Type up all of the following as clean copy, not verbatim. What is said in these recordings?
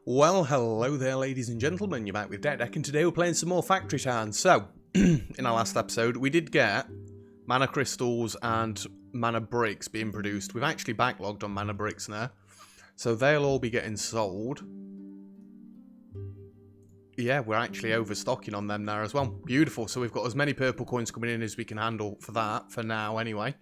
Well, hello there ladies and gentlemen, you're back with Deck, and today we're playing some more Factory Town. So, in our last episode, we did get mana crystals and mana bricks being produced. We've actually backlogged on mana bricks now, so they'll all be getting sold. Yeah, we're actually overstocking on them now as well. Beautiful, so we've got as many purple coins coming in as we can handle for that, for now anyway.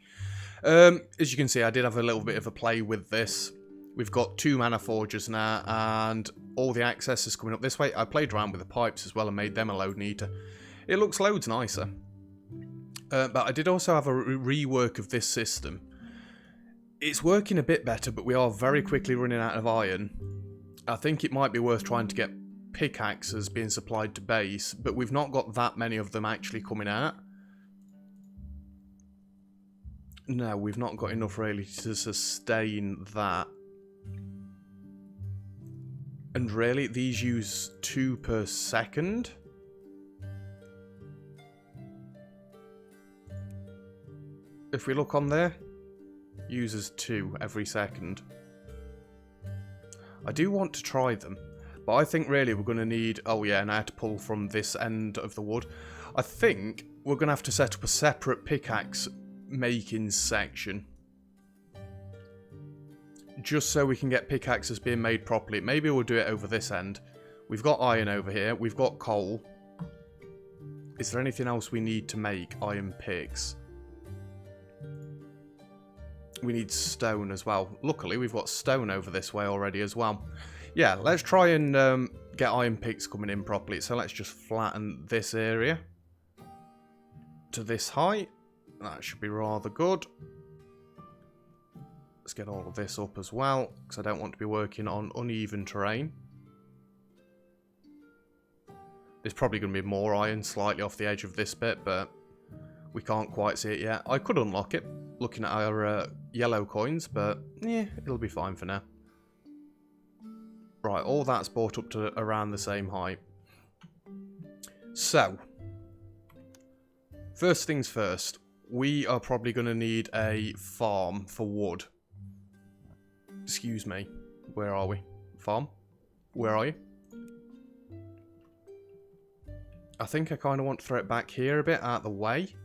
As you can see, I did have a little bit of a play with this. We've got 2 mana forges now, and all the access is coming up this way. I played around with the pipes as well and made them a load neater. It looks loads nicer. But I did also have a rework of this system. It's working a bit better, but we are very quickly running out of iron. I think it might be worth trying to get pickaxes being supplied to base, but we've not got that many of them actually coming out. No, we've not got enough really to sustain that. And really, these use 2 per second. If we look on there, uses 2 every second. I do want to try them, but I think really we're going to need... Oh yeah, and I had to pull from this end of the wood. I think we're going to have to set up a separate pickaxe making section. Just so we can get pickaxes being made properly. Maybe we'll do it over this end. We've got iron over here. We've got coal. Is there anything else we need to make iron picks? We need stone as well. Luckily, we've got stone over this way already as well. Yeah, let's try and get iron picks coming in properly. So let's just flatten this area to this height. That should be rather good. Let's get all of this up as well, because I don't want to be working on uneven terrain. There's probably going to be more iron slightly off the edge of this bit, but we can't quite see it yet. I could unlock it, looking at our yellow coins, but yeah, it'll be fine for now. Right, all that's brought up to around the same height. So, first things first, we are probably going to need a farm for wood. Excuse me. Where are we? Farm? Where are you? I think I kind of want to throw it back here a bit out of the way.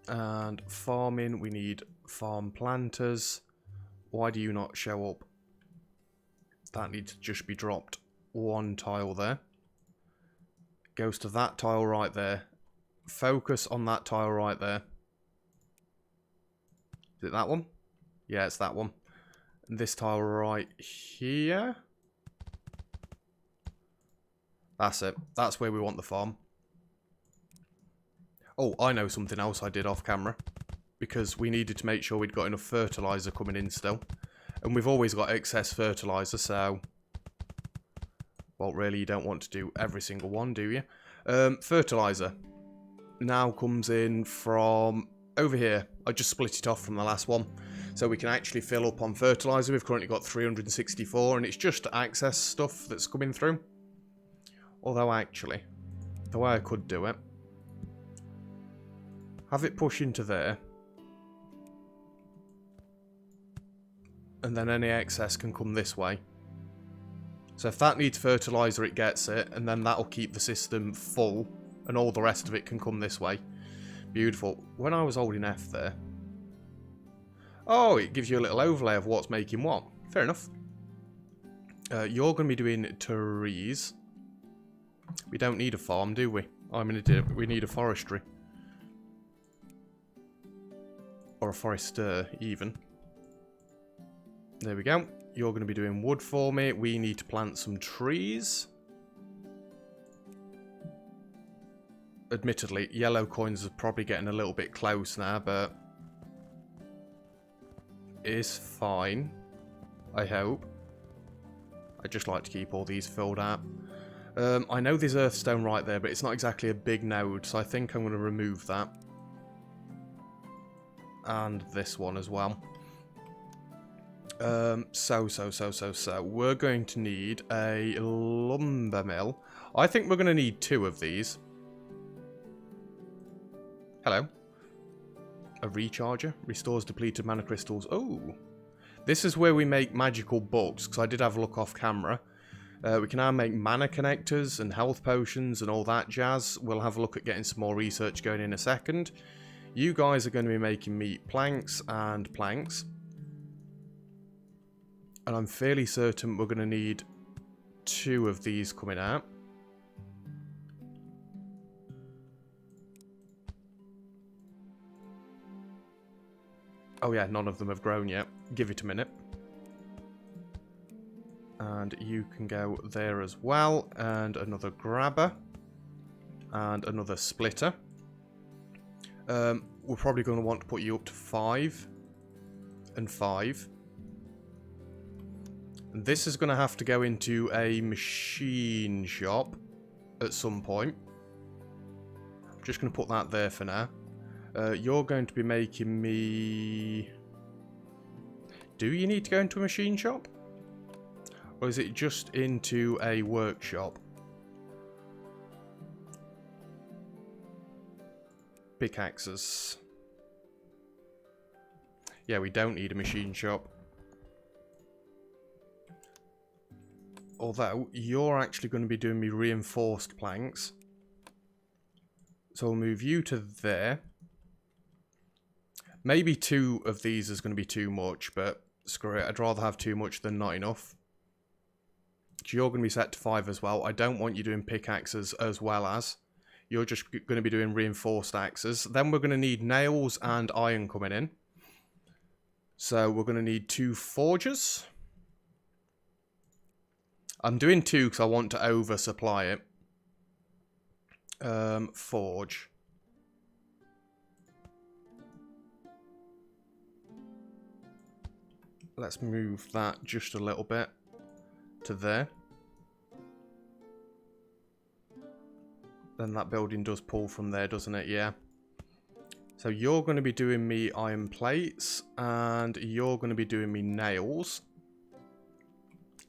And farming, we need farm planters. Why do you not show up? That needs to just be dropped 1 tile there. Goes to that tile right there. Focus on that tile right there. Is it that one? Yeah, it's that one. And this tile right here. That's it. That's where we want the farm. Oh, I know something else I did off camera. Because we needed to make sure we'd got enough fertilizer coming in still. And we've always got excess fertilizer, so... Well, really, you don't want to do every single one, do you? Fertilizer now comes in from over here. I just split it off from the last one. So we can actually fill up on fertilizer. We've currently got 364, and it's just access stuff that's coming through. Although, actually, the way I could do it, have it push into there, and then any excess can come this way. So if that needs fertilizer, it gets it, and then that'll keep the system full, and all the rest of it can come this way. Beautiful. When I was holding F there... Oh, it gives you a little overlay of what's making what. Fair enough. You're going to be doing trees. We don't need a farm, do we? I mean, we need a forestry. Or a forester, even. There we go. You're going to be doing wood for me. We need to plant some trees. Admittedly, yellow coins are probably getting a little bit close now, but... is fine, I hope. I'd just like to keep all these filled out. I know there's earthstone right there, but it's not exactly a big node, so I think I'm going to remove that. And this one as well. So, we're going to need a lumber mill. I think we're going to need 2 of these. Hello. A recharger. Restores depleted mana crystals. Oh, This is where we make magical books, because I did have a look off camera. We can now make mana connectors and health potions and all that jazz. We'll have a look at getting some more research going in a second. You guys are going to be making me planks and planks. And I'm fairly certain we're going to need 2 of these coming out. Oh yeah, none of them have grown yet. Give it a minute. And you can go there as well. And another grabber. And another splitter. We're probably going to want to put you up to 5. And 5. And this is going to have to go into a machine shop at some point. I'm just going to put that there for now. You're going to be making me... Do you need to go into a machine shop? Or is it just into a workshop? Pickaxes. Yeah, we don't need a machine shop. Although, you're actually going to be doing me reinforced planks. So we'll move you to there. Maybe 2 of these is going to be too much, but screw it. I'd rather have too much than not enough. You're going to be set to 5 as well. I don't want you doing pickaxes as well as. You're just going to be doing reinforced axes. Then we're going to need nails and iron coming in. So we're going to need 2 forges. I'm doing 2 because I want to oversupply it. Forge. Let's move that just a little bit to there. Then that building does pull from there, doesn't it? Yeah. So you're going to be doing me iron plates, and you're going to be doing me nails.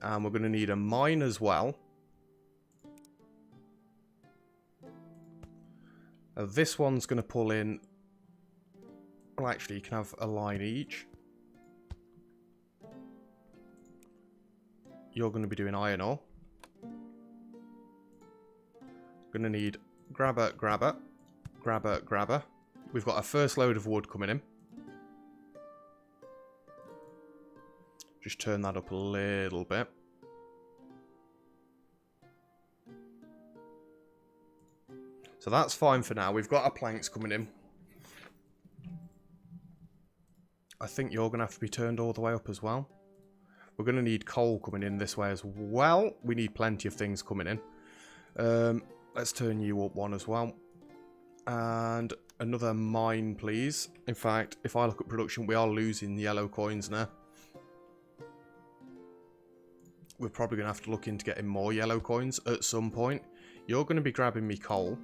And we're going to need a mine as well. Now this one's going to pull in... Well, actually, you can have a line each. You're going to be doing iron ore. Going to need grabber, grabber, grabber, grabber. We've got our first load of wood coming in. Just turn that up a little bit. So that's fine for now. We've got our planks coming in. I think you're going to have to be turned all the way up as well. We're going to need coal coming in this way as well. We need plenty of things coming in. Let's turn you up 1 as well. And another mine, please. In fact, if I look at production, we are losing yellow coins now. We're probably going to have to look into getting more yellow coins at some point. You're going to be grabbing me coal.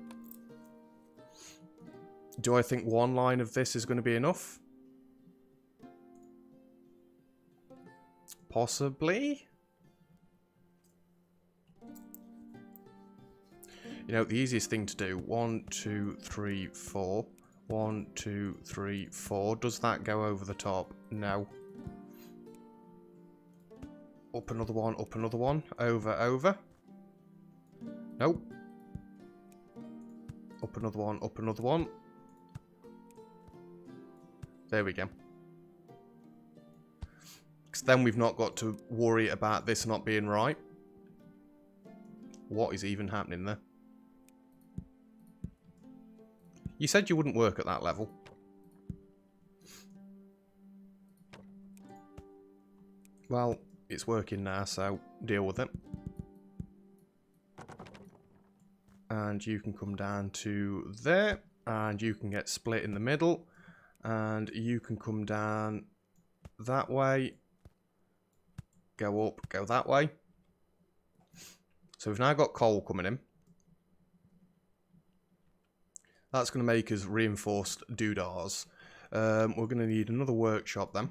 Do I think 1 line of this is going to be enough? Possibly. You know, the easiest thing to do. 1, 2, 3, 4. 1, 2, 3, 4. Does that go over the top? No. Up another one, up another one. Over, over. Nope. Up another one, up another one. There we go. Because then we've not got to worry about this not being right. What is even happening there? You said you wouldn't work at that level. Well, it's working now, so deal with it. And you can come down to there. And you can get split in the middle. And you can come down that way. Go up, go that way. So we've now got coal coming in. That's going to make us reinforced doodahs. We're going to need another workshop then.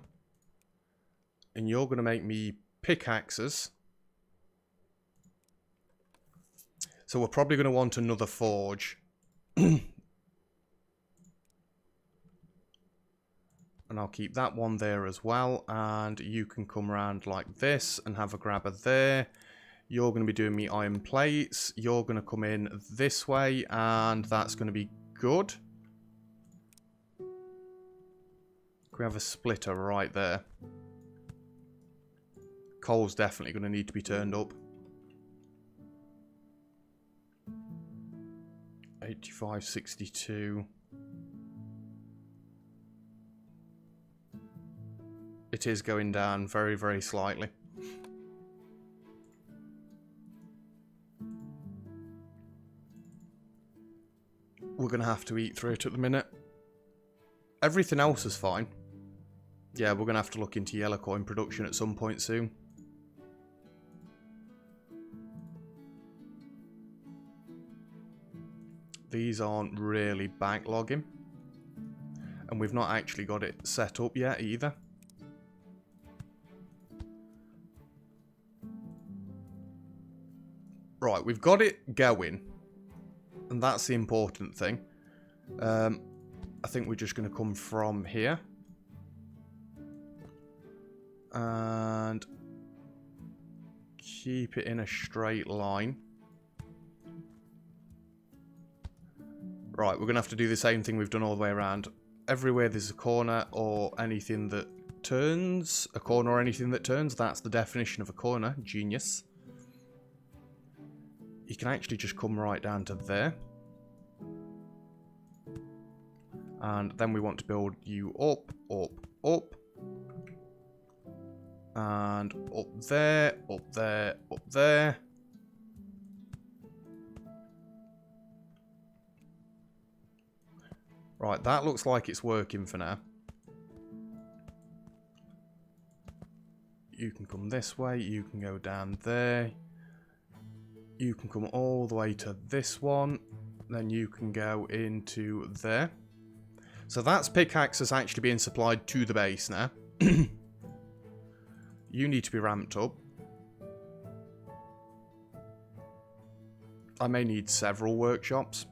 And you're going to make me pickaxes. So we're probably going to want another forge. And I'll keep that one there as well. And you can come around like this and have a grabber there. You're going to be doing me iron plates. You're going to come in this way, and that's going to be good. We have a splitter right there. Coal's definitely going to need to be turned up. 85.62. It is going down very, very slightly. We're going to have to eat through it at the minute. Everything else is fine. Yeah, we're going to have to look into yellow coin production at some point soon. These aren't really backlogging. And we've not actually got it set up yet either. Right, we've got it going. And that's the important thing. I think we're just going to come from here. And keep it in a straight line. Right, we're going to have to do the same thing we've done all the way around. Everywhere there's a corner or anything that turns, a corner or anything that turns, that's the definition of a corner. Genius. You can actually just come right down to there. And then we want to build you up, up, up. And up there, up there, up there. Right, that looks like it's working for now. You can come this way, you can go down there. You can come all the way to this one. Then you can go into there. So that's pickaxes actually being supplied to the base now. You need to be ramped up. I may need several workshops.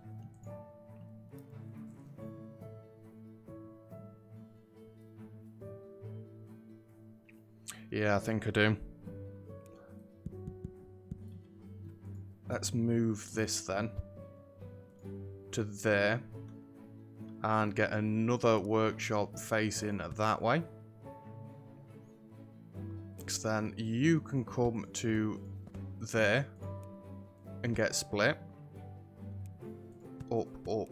Yeah, I think I do. Let's move this then to there and get another workshop facing that way. Because then you can come to there and get split. Up, up,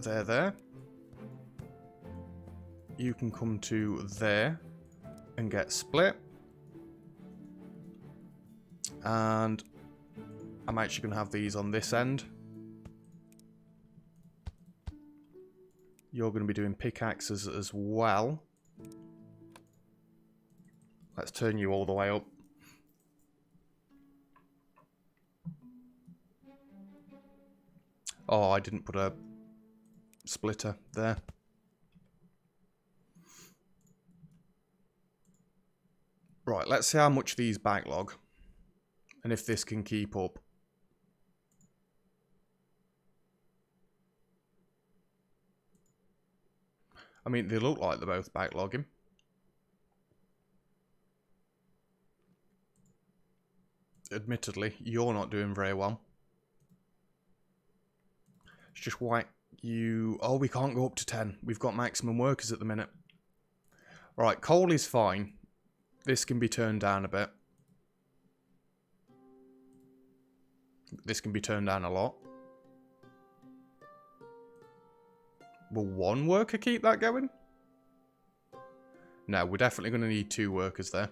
there, there. You can come to there and get split. And I'm actually going to have these on this end. You're going to be doing pickaxes as well. Let's turn you all the way up. Oh, I didn't put a splitter there. Right, let's see how much these backlog. And if this can keep up. I mean, they look like they're both backlogging. Admittedly, you're not doing very well. It's just why you... Oh, we can't go up to 10. We've got maximum workers at the minute. Right, coal is fine. This can be turned down a bit. This can be turned down a lot. Will one worker keep that going? No, we're definitely going to need 2 workers there.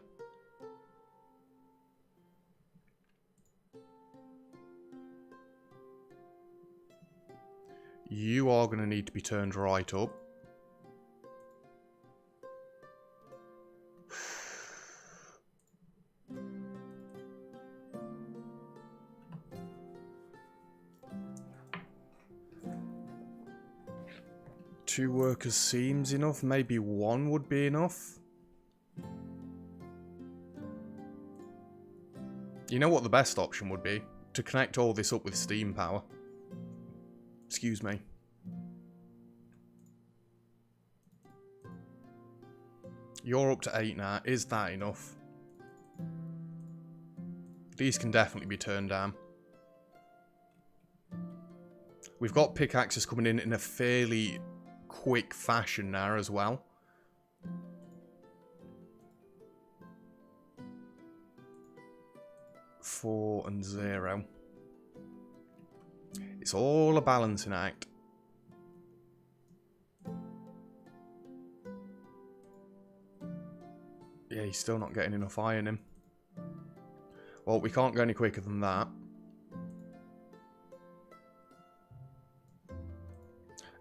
You are going to need to be turned right up. Two workers seems enough. Maybe 1 would be enough. You know what the best option would be? To connect all this up with steam power. Excuse me. You're up to 8 now. Is that enough? These can definitely be turned down. We've got pickaxes coming in a fairly quick fashion now as well. Four and 0. It's all a balancing act. Yeah, he's still not getting enough iron in. Well, we can't go any quicker than that.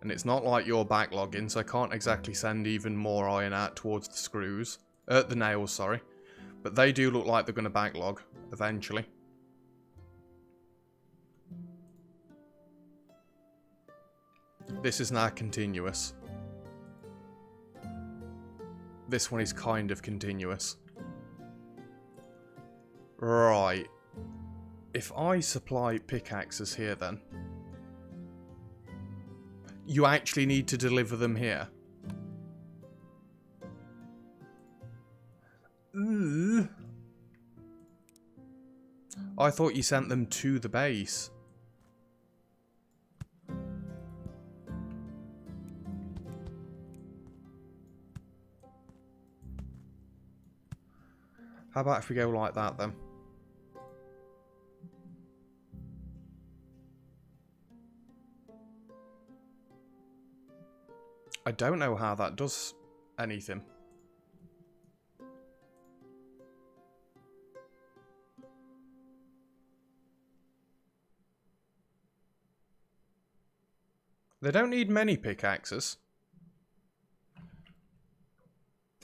And it's not like you're backlogging, so I can't exactly send even more iron out towards the screws. The nails, sorry. But they do look like they're going to backlog eventually. This is now continuous. This one is kind of continuous. Right. If I supply pickaxes here then, you actually need to deliver them here. Ooh. I thought you sent them to the base. How about if we go like that then? I don't know how that does anything. They don't need many pickaxes.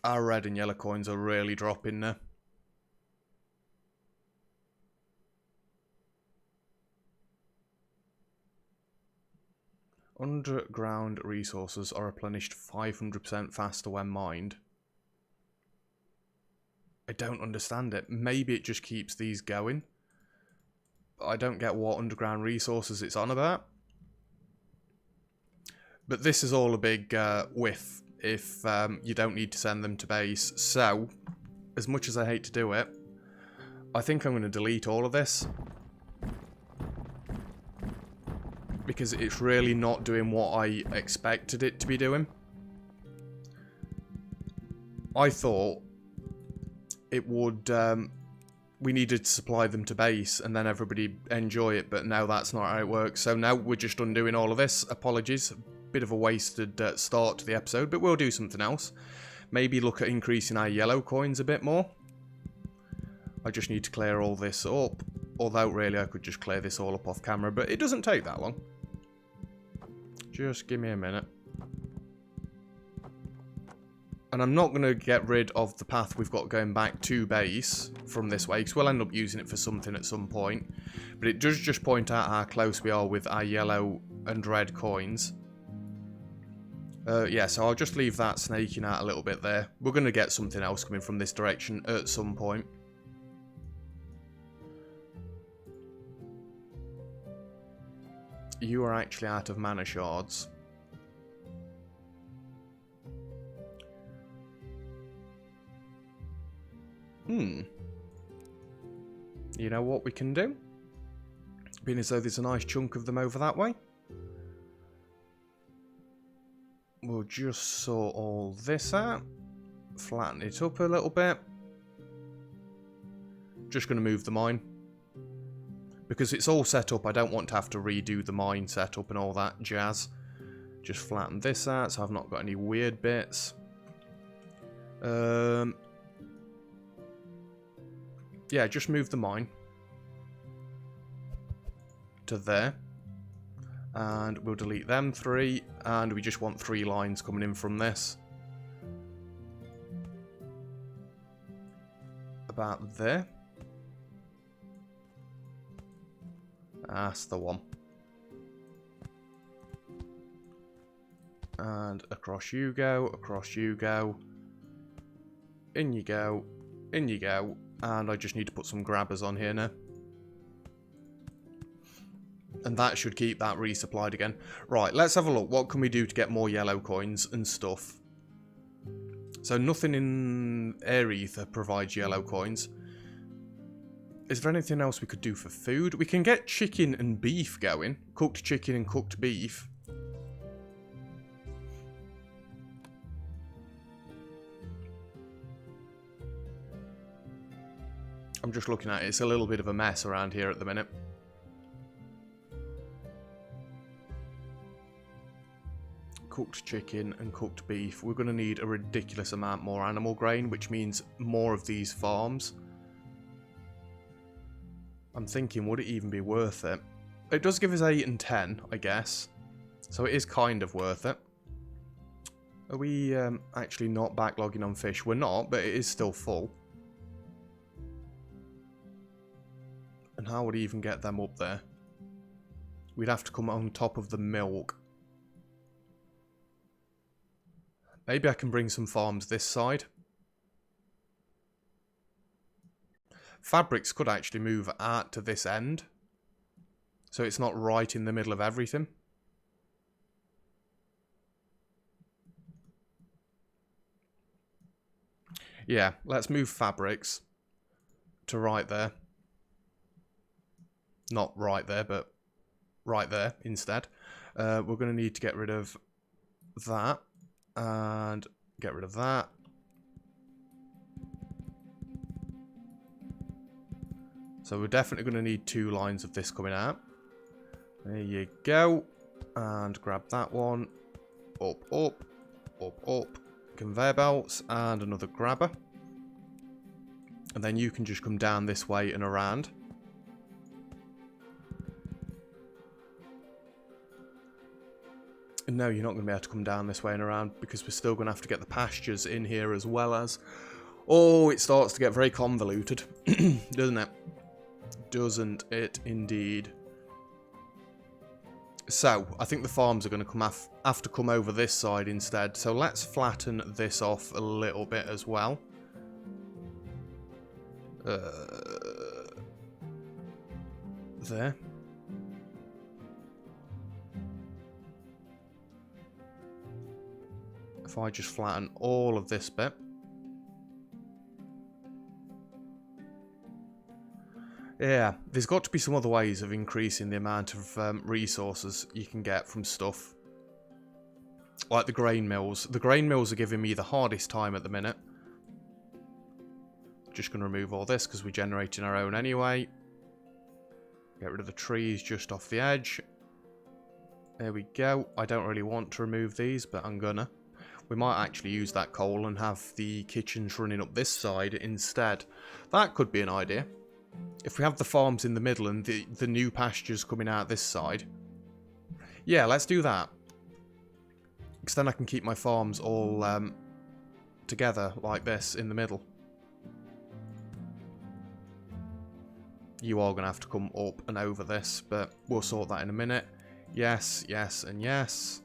Our red and yellow coins are really dropping now. Underground resources are replenished 500% faster when mined. I don't understand it. Maybe it just keeps these going. I don't get what underground resources it's on about. But this is all a big whiff if you don't need to send them to base. So, as much as I hate to do it, I think I'm going to delete all of this. Because it's really not doing what I expected it to be doing. I thought it would, we needed to supply them to base and then everybody enjoy it, but now that's not how it works. So now we're just undoing all of this. Apologies, bit of a wasted start to the episode, but we'll do something else. Maybe look at increasing our yellow coins a bit more. I just need to clear all this up, although really I could just clear this all up off camera, but it doesn't take that long. Just give me a minute. And I'm not going to get rid of the path we've got going back to base from this way, because we'll end up using it for something at some point. But it does just point out how close we are with our yellow and red coins. Yeah, so I'll just leave that snaking out a little bit there. We're going to get something else coming from this direction at some point. You are actually out of mana shards. You know what we can do? Being as though there's a nice chunk of them over that way. We'll just sort all this out. Flatten it up a little bit. Just going to move the mine. Because it's all set up, I don't want to have to redo the mine setup and all that jazz. Just flatten this out so I've not got any weird bits. Yeah, just move the mine to there. And we'll delete them 3. And we just want 3 lines coming in from this. About there. That's the one. And across you go, across you go. In you go, in you go. And I just need to put some grabbers on here now. And that should keep that resupplied again. Right, let's have a look. What can we do to get more yellow coins and stuff? So nothing in Air Ether provides yellow coins. Is there anything else we could do for food? We can get chicken and beef going. Cooked chicken and cooked beef. I'm just looking at it. It's a little bit of a mess around here at the minute. Cooked chicken and cooked beef. We're going to need a ridiculous amount more animal grain, which means more of these farms. I'm thinking, would it even be worth it? It does give us 8 and 10, I guess. So it is kind of worth it. Are we actually not backlogging on fish? We're not, but it is still full. And how would he even get them up there? We'd have to come on top of the milk. Maybe I can bring some farms this side. Fabrics could actually move out to this end. So it's not right in the middle of everything. Yeah, let's move fabrics to right there. Not right there, but right there instead. We're going to need to get rid of that. And get rid of that. So we're definitely going to need 2 lines of this coming out. There you go. And grab that one. Up, up, up, up. Conveyor belts and another grabber. And then you can just come down this way and around. No, you're not going to be able to come down this way and around because we're still going to have to get the pastures in here as well as... Oh, it starts to get very convoluted, doesn't it? Doesn't it indeed? So, I think the farms are going to have to come over this side instead. So let's flatten this off a little bit as well. There. If I just flatten all of this bit. Yeah, there's got to be some other ways of increasing the amount of resources you can get from stuff. Like the grain mills. The grain mills are giving me the hardest time at the minute. Just going to remove all this because we're generating our own anyway. Get rid of the trees just off the edge. There we go. I don't really want to remove these, but I'm gonna. We might actually use that coal and have the kitchens running up this side instead. That could be an idea. If we have the farms in the middle and the new pastures coming out this side. Yeah, let's do that. Because then I can keep my farms all together like this in the middle. You are going to have to come up and over this, but we'll sort that in a minute. Yes, yes, and yes.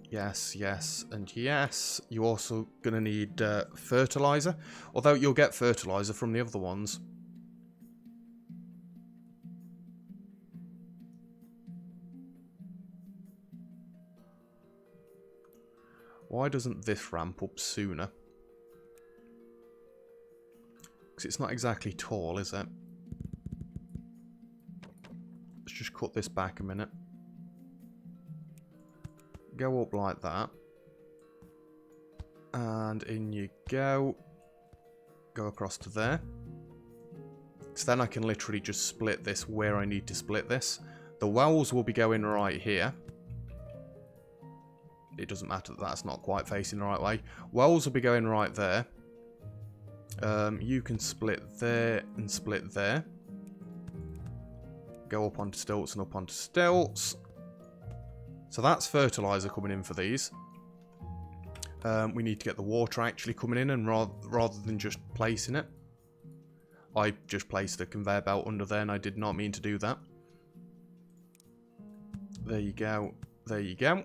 Yes, yes, and yes. You're also going to need fertilizer. Although you'll get fertilizer from the other ones. Why doesn't this ramp up sooner? Because it's not exactly tall, is it? Let's just cut this back a minute. Go up like that. And in you go. Go across to there. So then I can literally just split this where I need to split this. The wells will be going right here. It doesn't matter that that's not quite facing the right way. Wells will be going right there. You can split there and split there. Go up onto stilts and up onto stilts. So that's fertilizer coming in for these. We need to get the water actually coming in, and rather than just placing it. I just placed a conveyor belt under there and I did not mean to do that. There you go. There you go.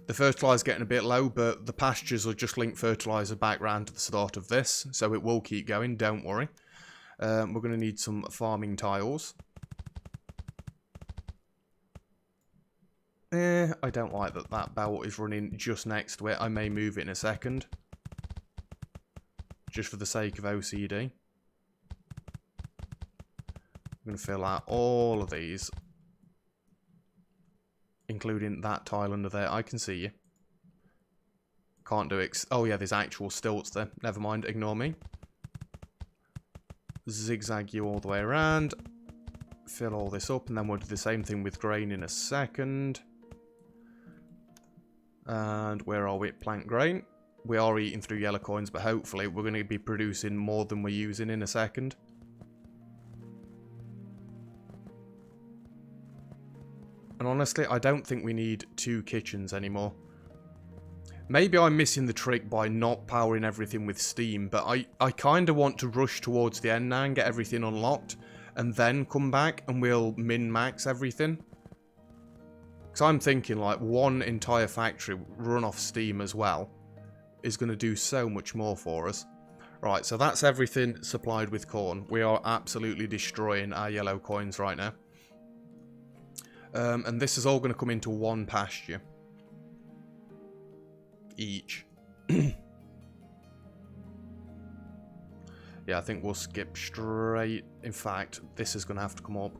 The fertilizer's getting a bit low, but the pastures will just link fertilizer back round to the start of this, so it will keep going, don't worry. We're going to need some farming tiles. I don't like that belt is running just next to it. I may move it in a second. just for the sake of OCD. I'm going to fill out all of these, including that tile under there. I can see you. Can't do it. Oh yeah, there's actual stilts there. Never mind, ignore me. Zigzag you all the way around. Fill all this up, and then we'll do the same thing with grain in a second. And where are we? Plant grain. We are eating through yellow coins, but hopefully we're going to be producing more than we're using in a second. And honestly, I don't think we need 2 kitchens anymore. Maybe I'm missing the trick by not powering everything with steam, but I kind of want to rush towards the end now and get everything unlocked, and then come back and we'll min-max everything. Because I'm thinking like one entire factory run off steam as well is going to do so much more for us. Right, so that's everything supplied with corn. We are absolutely destroying our yellow coins right now. And this is all going to come into one pasture. Each. Yeah, I think we'll skip straight. In fact, this is going to have to come up.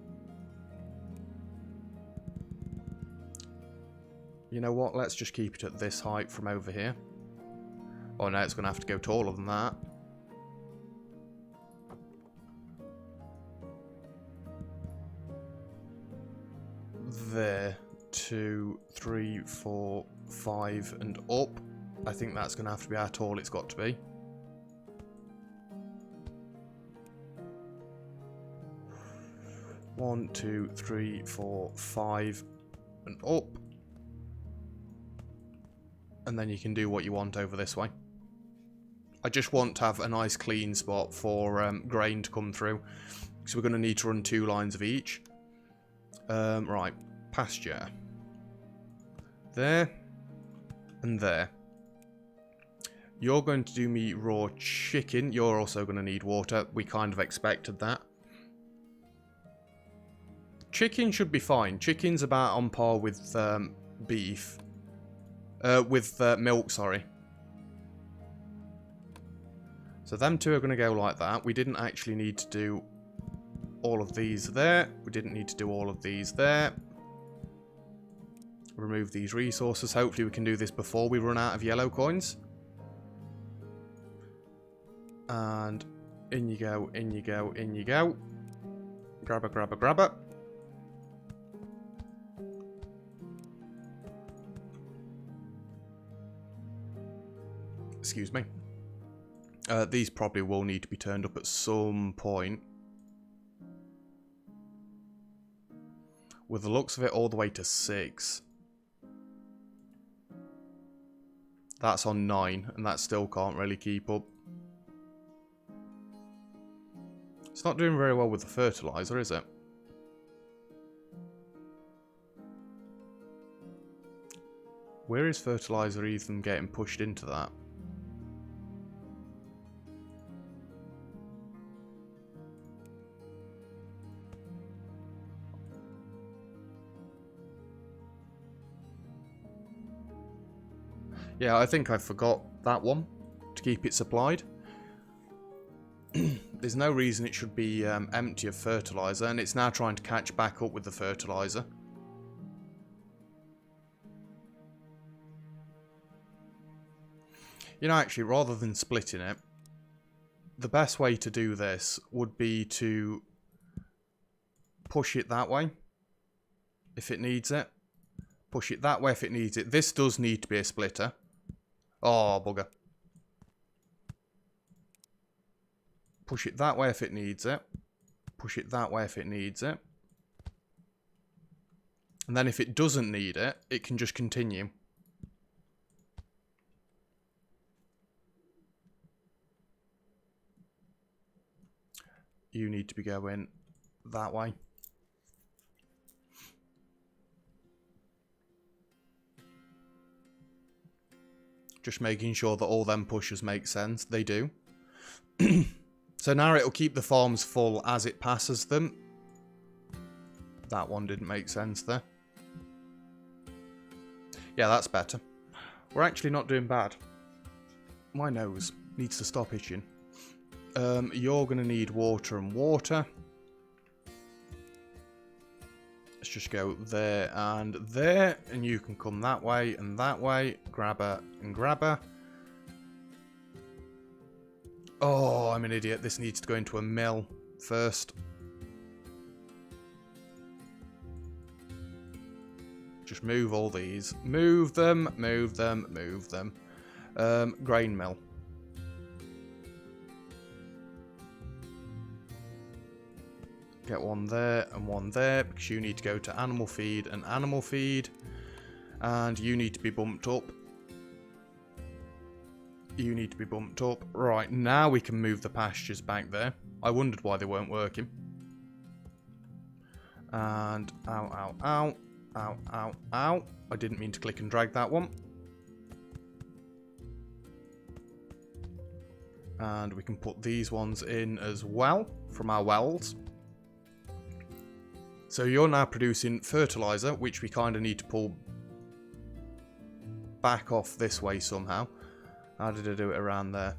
You know what? Let's just keep it at this height from over here. Oh no, it's going to have to go taller than that. There. 2, 3, 4, 5 and up. I think that's going to have to be how tall it's got to be. One, 2, 3, 4, 5 and up. And then you can do what you want over this way. I just want to have a nice clean spot for grain to come through. So we're going to need to run 2 lines of each. Right, pasture. There. And there. You're going to do me raw chicken. You're also going to need water. We kind of expected that. Chicken should be fine. Chicken's about on par with beef. With milk, sorry. So them 2 are going to go like that. We didn't actually need to do all of these there. We didn't need to do all of these there. Remove these resources. Hopefully we can do this before we run out of yellow coins. And in you go, in you go, in you go. Grabber, grabber, grabber. Excuse me. These probably will need to be turned up at some point. With the looks of it, all the way to 6. That's on 9, and that still can't really keep up. It's not doing very well with the fertilizer, is it? Where is fertilizer even getting pushed into that? Yeah, I think I forgot that one to keep it supplied. There's no reason it should be empty of fertilizer, and it's now trying to catch back up with the fertilizer. You know, actually, rather than splitting it, the best way to do this would be to push it that way if it needs it. Push it that way if it needs it. This does need to be a splitter. Oh, bugger. Push it that way if it needs it. Push it that way if it needs it. And then if it doesn't need it, it can just continue. You need to be going that way. Just making sure that all them pushes make sense. They do. So now it'll keep the farms full as it passes them. That one didn't make sense there. Yeah, that's better. We're actually not doing bad. My nose needs to stop itching. You're going to need water and water. Let's just go there, and you can come that way and that way. Grabber and grabber. Oh, I'm an idiot. This needs to go into a mill first. Just move all these. Move them, move them, move them. Grain mill. Get one there and one there, because you need to go to animal feed and animal feed. And you need to be bumped up. You need to be bumped up. Right, now we can move the pastures back there. I wondered why they weren't working. And ow, ow, ow. Ow, ow, ow. I didn't mean to click and drag that one. And we can put these ones in as well from our wells. So you're now producing fertilizer, which we kind of need to pull back off this way somehow. How did I do it around there?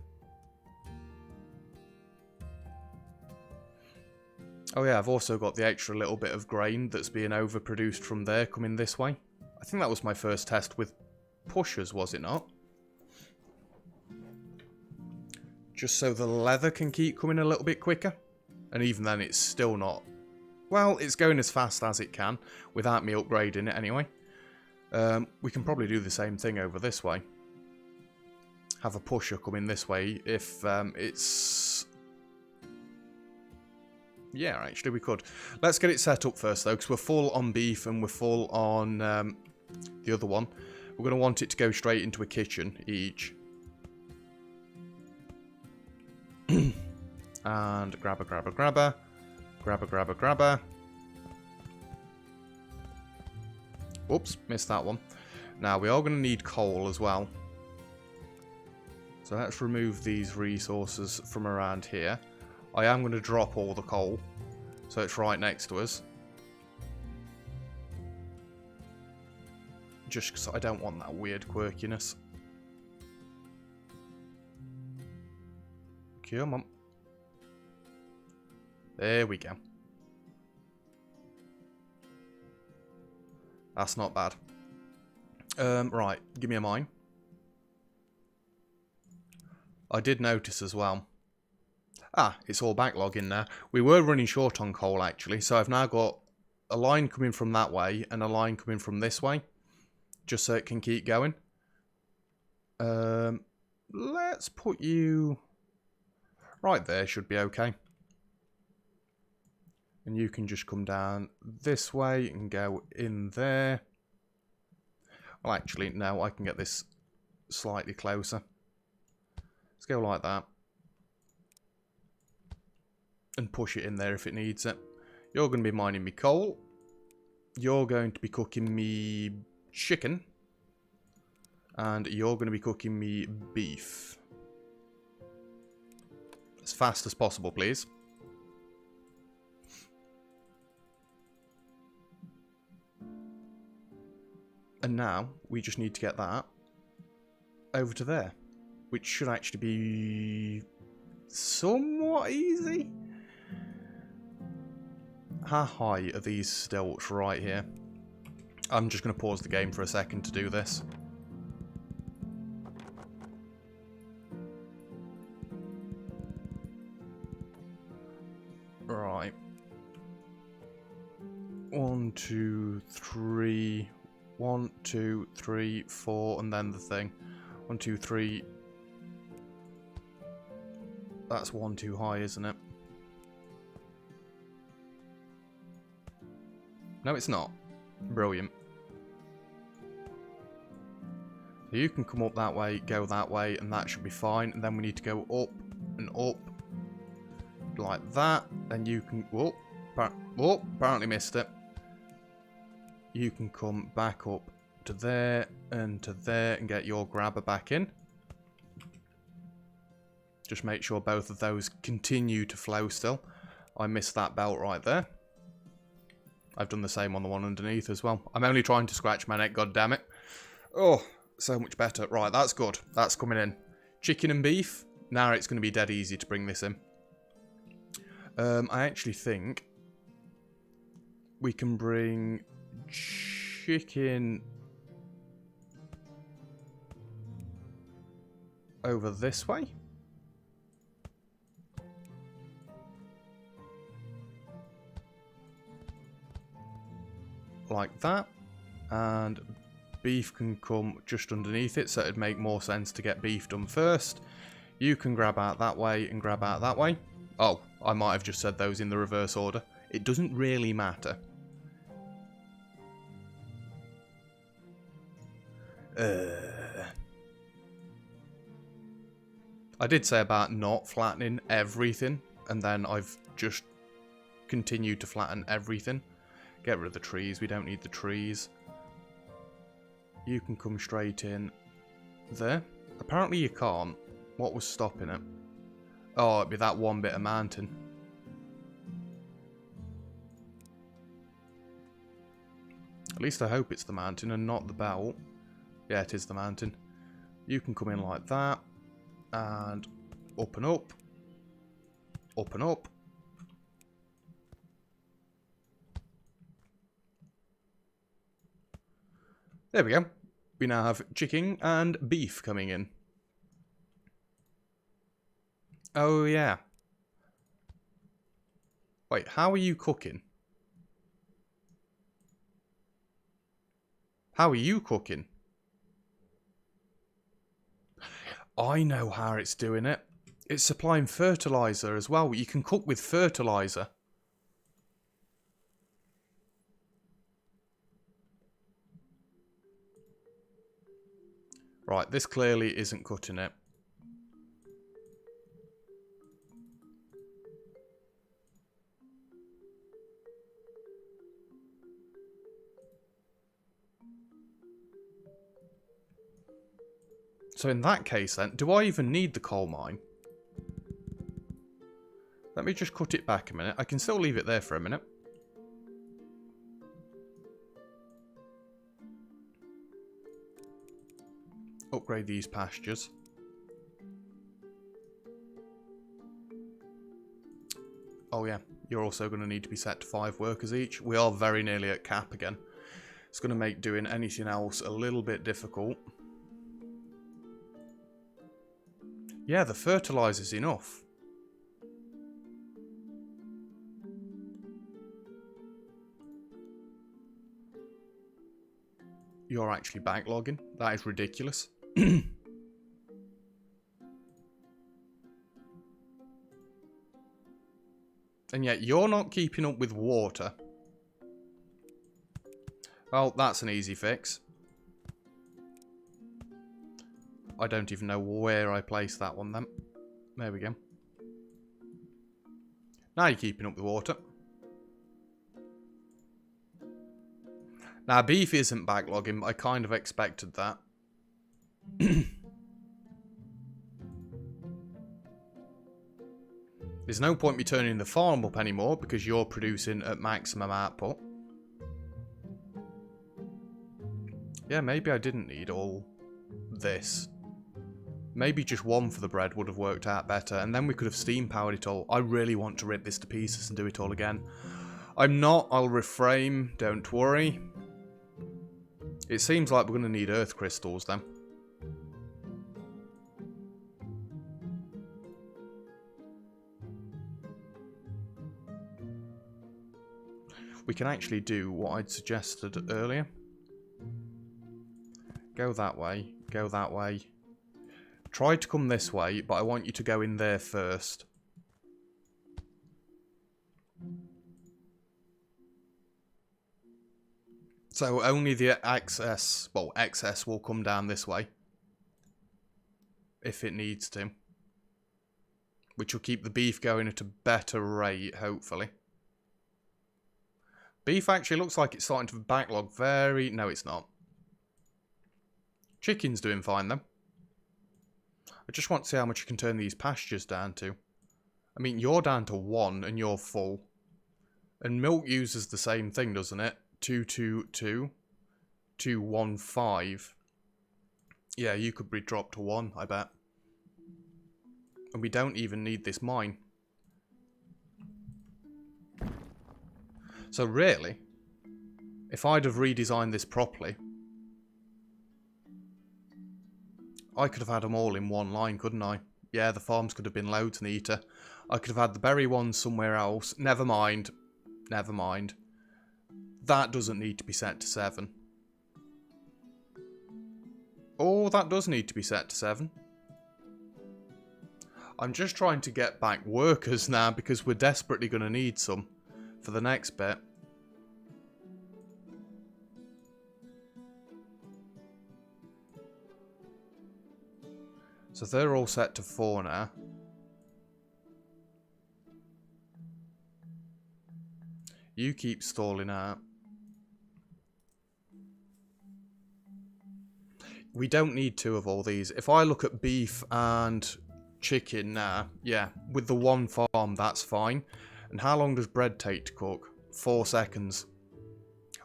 Oh yeah, I've also got the extra little bit of grain that's being overproduced from there coming this way. I think that was my first test with pushers, was it not? Just so the leather can keep coming a little bit quicker. And even then it's still not... Well, it's going as fast as it can, without me upgrading it anyway. We can probably do the same thing over this way. Have a pusher come in this way if it's... Yeah, actually we could. Let's get it set up first though, because we're full on beef and we're full on the other one. We're going to want it to go straight into a kitchen each. And grabber, grabber, grabber. Grabber, grabber, grabber. Oops, missed that one. Now, we are going to need coal as well. So let's remove these resources from around here. I am going to drop all the coal, so it's right next to us. Just because I don't want that weird quirkiness. Come on. There we go. That's not bad. Right, give me a mine. I did notice as well. Ah, it's all backlogging now. We were running short on coal actually, so I've now got a line coming from that way and a line coming from this way. Just so it can keep going. Let's put you... Right there should be okay. And you can just come down this way and go in there. Well, actually, no, I can get this slightly closer. Let's go like that. And push it in there if it needs it. You're going to be mining me coal. You're going to be cooking me chicken. And you're going to be cooking me beef. As fast as possible, please. And now, we just need to get that over to there. Which should actually be somewhat easy. How high are these stilts right here? I'm just going to pause the game for a second to do this. Right. 1, 2, 3... 1, 2, 3, 4, and then the thing. 1, 2, 3. That's 1 too high, isn't it? No, it's not. Brilliant. So you can come up that way, go that way, and that should be fine. And then we need to go up and up. Like that. Then you can... Whoa, apparently missed it. You can come back up to there and get your grabber back in. Just make sure both of those continue to flow still. I missed that belt right there. I've done the same on the one underneath as well. I'm only trying to scratch my neck, goddammit. Oh, so much better. Right, that's good. That's coming in. Chicken and beef. Now it's going to be dead easy to bring this in. I actually think we can bring chicken over this way. Like that. And beef can come just underneath it, so it'd make more sense to get beef done first. You can grab out that way and grab out that way. Oh, I might have just said those in the reverse order. It doesn't really matter. I did say about not flattening everything, and then I've just continued to flatten everything. Get rid of the trees, we don't need the trees. You can come straight in there. Apparently you can't. What was stopping it? Oh, it'd be that one bit of mountain. At least I hope it's the mountain and not the belt. Yeah, it is the mountain. You can come in like that. And up and up. Up and up. There we go. We now have chicken and beef coming in. Oh, yeah. Wait, how are you cooking? How are you cooking? I know how it's doing it. It's supplying fertilizer as well. You can cook with fertilizer. Right, this clearly isn't cutting it. So in that case then, do I even need the coal mine? Let me just cut it back a minute. I can still leave it there for a minute. Upgrade these pastures. Oh yeah, you're also going to need to be set to 5 workers each. We are very nearly at cap again. It's going to make doing anything else a little bit difficult. Yeah, the fertilizer's enough. You're actually backlogging. That is ridiculous. And yet you're not keeping up with water. Well, that's an easy fix. I don't even know where I placed that one then. There we go. Now you're keeping up with water. Now, beef isn't backlogging, but I kind of expected that. There's no point me turning the farm up anymore because you're producing at maximum output. Yeah, maybe I didn't need all this. Maybe just one for the bread would have worked out better, and then we could have steam powered it all. I really want to rip this to pieces and do it all again. I'm not, I'll reframe, don't worry. It seems like we're going to need earth crystals then. We can actually do what I'd suggested earlier. Go that way, go that way. Try to come this way, but I want you to go in there first. So only the excess, well, excess will come down this way. If it needs to. Which will keep the beef going at a better rate, hopefully. Beef actually looks like it's starting to backlog very... No, it's not. Chicken's doing fine, though. I just want to see how much you can turn these pastures down to. I mean, you're down to 1 and you're full. And milk uses the same thing, doesn't it? 222. 215. Yeah, you could be dropped to 1, I bet. And we don't even need this mine. So really, if I'd have redesigned this properly, I could have had them all in one line, couldn't I? Yeah, the farms could have been loads neater. I could have had the berry ones somewhere else. Never mind. Never mind. That doesn't need to be set to 7. Oh, that does need to be set to 7. I'm just trying to get back workers now because we're desperately going to need some for the next bit. So they're all set to 4 now. You keep stalling out. We don't need 2 of all these. If I look at beef and chicken now, yeah, with the 1 farm, that's fine. And how long does bread take to cook? 4 seconds.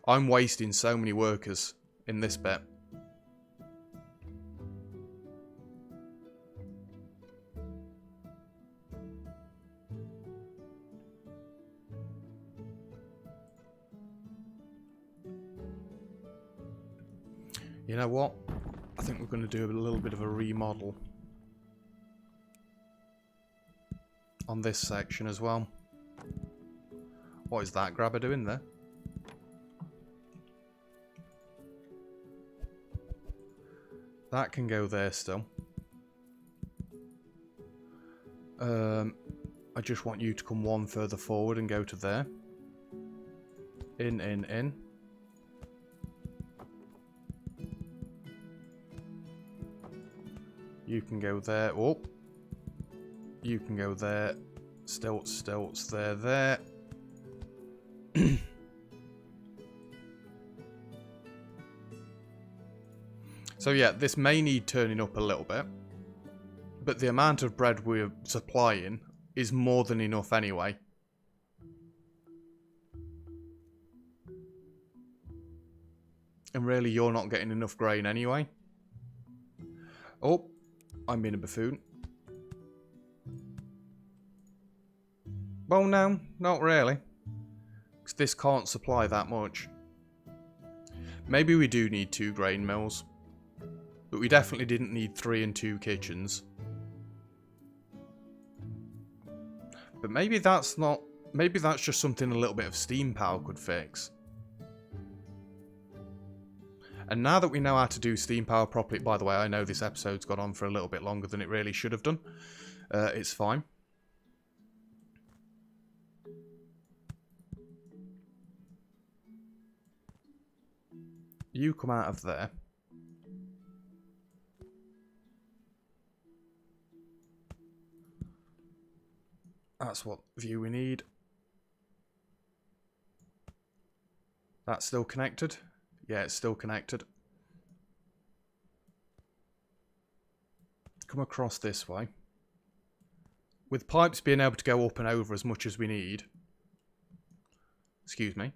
I'm wasting so many workers in this bit. You know what? I think we're going to do a little bit of a remodel on this section as well. What is that grabber doing there? That can go there still. I just want you to come 1 further forward and go to there. In. You can go there. Oh. You can go there. Stilts, there. So yeah, this may need turning up a little bit. But the amount of bread we're supplying is more than enough anyway. And really, you're not getting enough grain anyway. Oh, I'm being a buffoon. Well, no, not really. Because this can't supply that much. Maybe we do need 2 grain mills. But we definitely didn't need 3 and 2 kitchens. But maybe that's not... Maybe that's just something a little bit of steam power could fix. And now that we know how to do steam power properly... By the way, I know this episode's gone on for a little bit longer than it really should have done. It's fine. You come out of there. That's what view we need. That's still connected? Yeah, it's still connected. Come across this way. With pipes being able to go up and over as much as we need. Excuse me.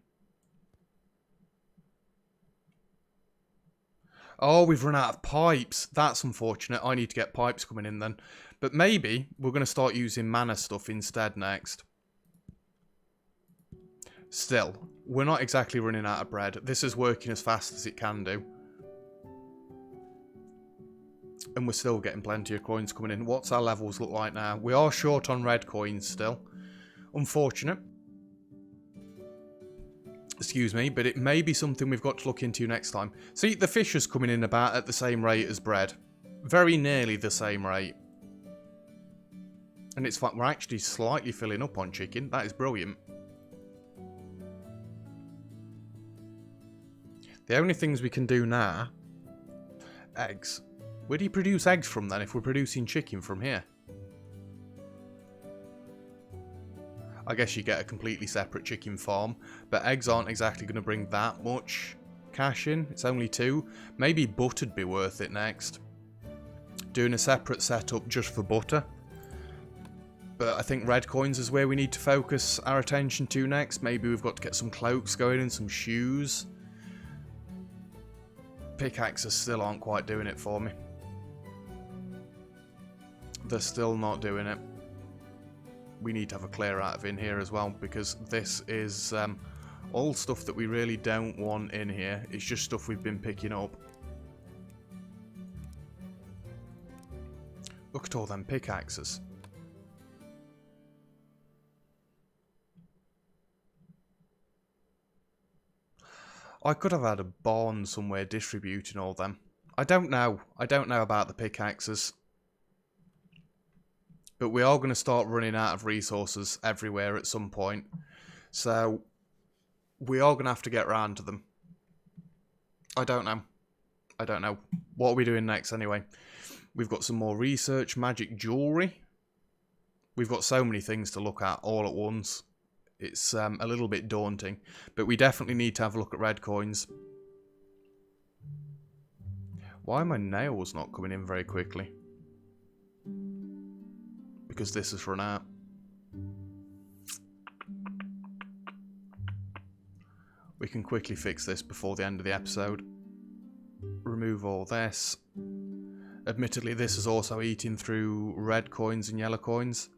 Oh, we've run out of pipes. That's unfortunate. I need to get pipes coming in then. But maybe we're going to start using mana stuff instead next. Still, we're not exactly running out of bread. This is working as fast as it can do. And we're still getting plenty of coins coming in. What's our levels look like now? We are short on red coins still. Unfortunate. Excuse me, but it may be something we've got to look into next time. See, the fish is coming in about at the same rate as bread. Very nearly the same rate. And it's like we're actually slightly filling up on chicken. That is brilliant. The only things we can do now... Eggs. Where do you produce eggs from then if we're producing chicken from here? I guess you get a completely separate chicken farm, but eggs aren't exactly going to bring that much cash in. It's only 2. Maybe butter'd be worth it next. Doing a separate setup just for butter. But I think red coins is where we need to focus our attention to next. Maybe we've got to get some cloaks going and some shoes. Pickaxes still aren't quite doing it for me. They're still not doing it. We need to have a clear out of in here as well, because this is All stuff that we really don't want in here. It's just stuff we've been picking up. Look at all them pickaxes. I could have had a barn somewhere distributing all them. I don't know. I don't know about the pickaxes. But we are going to start running out of resources everywhere at some point. So, we are going to have to get round to them. I don't know. I don't know. What are we doing next anyway? We've got some more research, magic jewellery. We've got so many things to look at all at once. It's a little bit daunting. But we definitely need to have a look at red coins. Why are my nails not coming in very quickly? Because this has run out. We can quickly fix this before the end of the episode. Remove all this. Admittedly, this is also eating through red coins and yellow coins.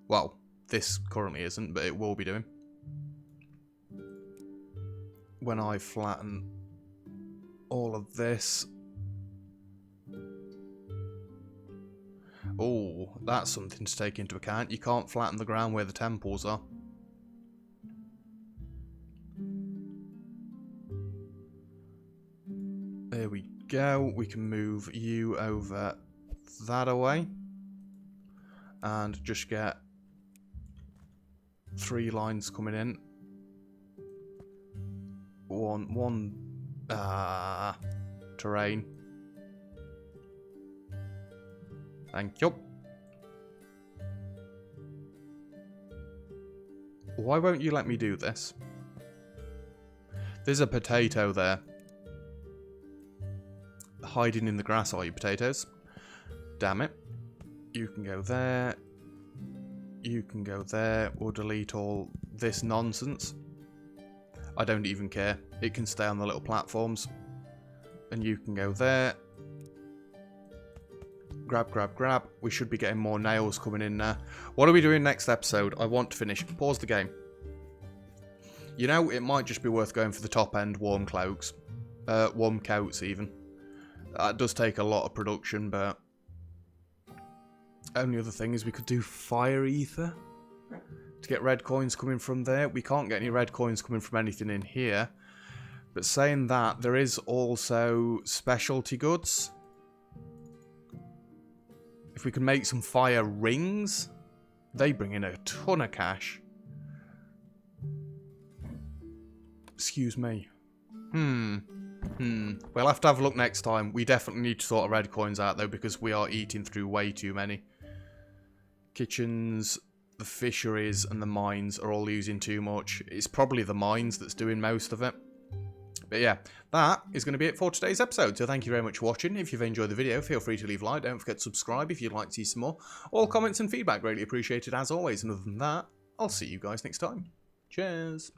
Well, this currently isn't, but it will be doing. When I flatten all of this. Oh, that's something to take into account. You can't flatten the ground where the temples are. There we go. We can move you over that away. And just get 3 lines coming in. One terrain. Thank you. Why won't you let me do this? There's a potato there. Hiding in the grass, are you, potatoes? Damn it. You can go there. You can go there. We'll delete all this nonsense. I don't even care. It can stay on the little platforms. And you can go there. Grab, grab, grab. We should be getting more nails coming in now. What are we doing next episode? I want to finish. Pause the game. You know, it might just be worth going for the top end warm cloaks. Warm coats, even. That does take a lot of production, but... Only other thing is we could do fire ether. To get red coins coming from there. We can't get any red coins coming from anything in here. But saying that, there is also specialty goods. If we can make some fire rings, they bring in a ton of cash. Excuse me. We'll have to have a look next time. We definitely need to sort of red coins out though, because we are eating through way too many. Kitchens, the fisheries and the mines are all using too much. It's probably the mines that's doing most of it. But yeah, that is going to be it for today's episode. So thank you very much for watching. If you've enjoyed the video, feel free to leave a like. Don't forget to subscribe if you'd like to see some more. All comments and feedback greatly appreciated as always. And other than that, I'll see you guys next time. Cheers.